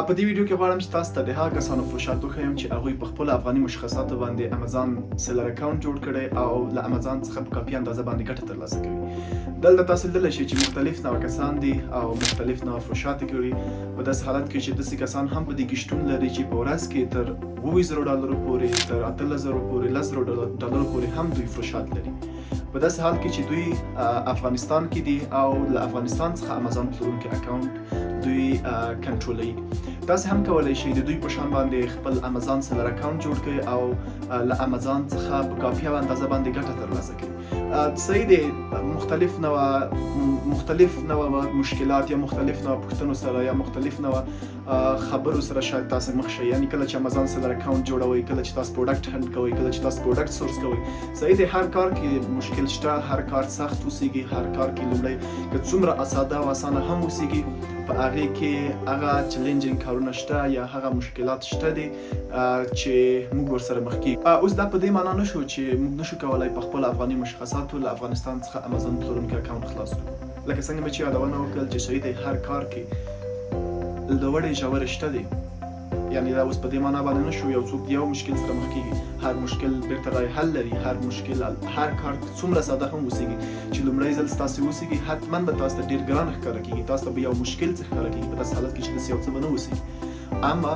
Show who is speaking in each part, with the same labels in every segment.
Speaker 1: په دې ویډیو کې غواړم چې تاسو ته د هغه کسانو فروشات وښیم چې هغوی په خپلو افغاني مشخصاتو باندې امازان سیلر اکاونټ جوړ کړی او له امازان څخه په کافي اندازه باندې ګټه ترلاسه کوي. دلته تاسو لیدلی شئ چې مختلف نوع کسان دي او مختلف نوع فروشات یې کړي. په داسې حالت کې چې داسې کسان هم په دې کې شتون لري چې په ورځ کې تر $20,000 پورې، تر $18,000 پورې، $10,000 پورې هم دوی فروشات لري. په داسې حال کې چې دوی افغانستان کې دي او له افغانستان څخه امازان پلورونکی اکاونټ دوی کنټرولوي. تاسو هم کولی شئ د دوی په شان باندې خپل امازان سیلر اکاونټ جوړ کړئ او له امازان څخه په کافي اندازه باندې ګټه ترلاسه کړئ. صحیح دی، مختلف نوع مشکلات یا مختلف نوع پوښتنو سره یا مختلف نوع خبرو سره شاید تاسو مخ شئ. یعنی کله چې امازان سیلر اکاونټ جوړوئ، کله چې تاسو پروډکټ هند کوئ، کله چې تاسو پروډکټ سورس کوئ، صحیح دی، هر کار کې مشکل شته، هر کار سخت اوسیږي، هر کار کې لومړی که څومره ساده او اسانه هم اوسیږي په هغې کې هغه چیلنجینګ کارونه شته یا هغه مشکلات شته دي چې موږ ورسره مخ کیږو. اوس دا په دې معنا نشو چې موږ نشو کولی په خپل افغاني مشخصاتو له افغانستان څخه امازان پلورونکی اکاونټ خلاص کړو. لکه څنګه مې چې یادونه وکړل چې صحیح دی، هر کار کې لوړې ژورې شته دي. یعنی دا اوس په دې معنا باندې نشو یو څوک یو مشکل سره مخ کیږي، هر مشکل بیرته رای حل لري. هر کار څومره ساده هم اوسیږي چې لومړی ځل ستاسو اوسیږي، حتما به تاسو ته ډیر ګران ښکاره کیږي، تاسو ته به یو مشکل څه ښکاره کیږي په داسې حالت کې چې داسې یو څه به نه اوسي. اما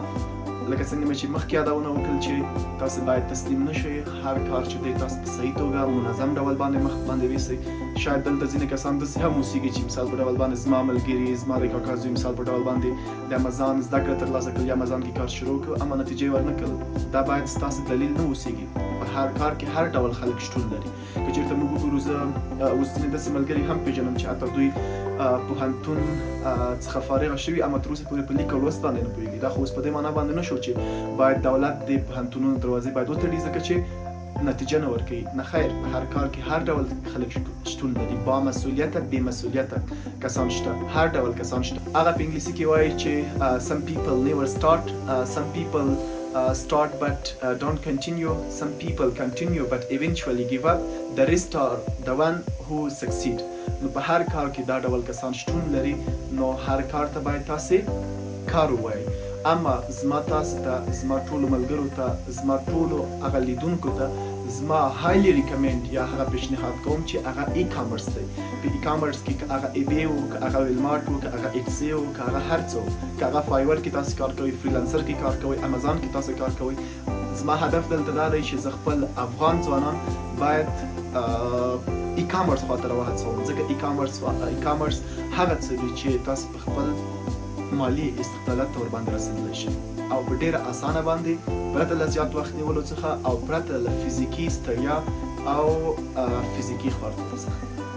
Speaker 1: لکه څنګه مې چې مخکې یادونه وکړل چې تاسو باید تسلیم نشئ. هر کار چې دی تاسو په صحیح توګه منظم ډول باندې مخ باندې ویسئ. شاید دلته ځینې کسان داسې هم اوسیږي چې مثال په ډول باندې زما ملګري، زما د کاکا زوی مثال په ډول باندې د امازان زده کړه ترلاسه کړل یا امازان کې کار شروع کړ اما نتیجې ورنه کړل. دا باید ستاسو دلیل نه اوسیږي. په هر کار کې هر ډول خلک شتون لري. که چېرته موږ وګورو، زه اوس ځینې داسې ملګري هم پېژنم چې حتی دوی پوهنتون څخه فارغه شوي اما تر اوسه پورې په لیک او لوست باندې نه پوهېږي. دا خو اوس په دې معنا باندې نه شو چې باید دولت د پوهنتونونو دروازې باید وتړي ځکه چې نتیجه نه ورکوي. نه خیر، په هر کار کې هر ډول خلک شتون لري. با مسؤلیته، بې مسؤلیته کسان شته، هر ډول کسان شته. هغه په انګلیسي کې وایي چې some people never start, some people start but don't continue, some people continue but eventually give up, the rest are the one who succeed. نو په هر کار کې دا ډول کسان شتون لري. نو هر کار ته باید تاسې کار ووایئ. اما زما تاسو ته، زما ټولو ملګرو ته، زما ټولو هغه لیدونکو ته زما هایلی ریکمنډ یا هغه پیشنهاد کوم چې هغه ای کامرس دی. په ای کامرس کې که هغه ایبی و، که هغه ویلمارټ و، که هغه ایټسي و، که هغه هر څه و، که هغه فایور کې تاسو کار کوئ، فریلانسر کې کار کوئ، امازان کې تاسو کار کوئ. زما هدف دلته دا دی چې زه خپل افغان ځوانان باید ای کامرس خواته راوهڅوم. ځکه ای کامرس هغه څه دی چې تاسو په خپل مالی استقلالات ته ورباندې رسېدلی شي او په ډېره اسانه باندې پرته له زیات وخت نیولو څخه او پرته له فزیکي ستړیا او فزیکي خوارتیا څخه.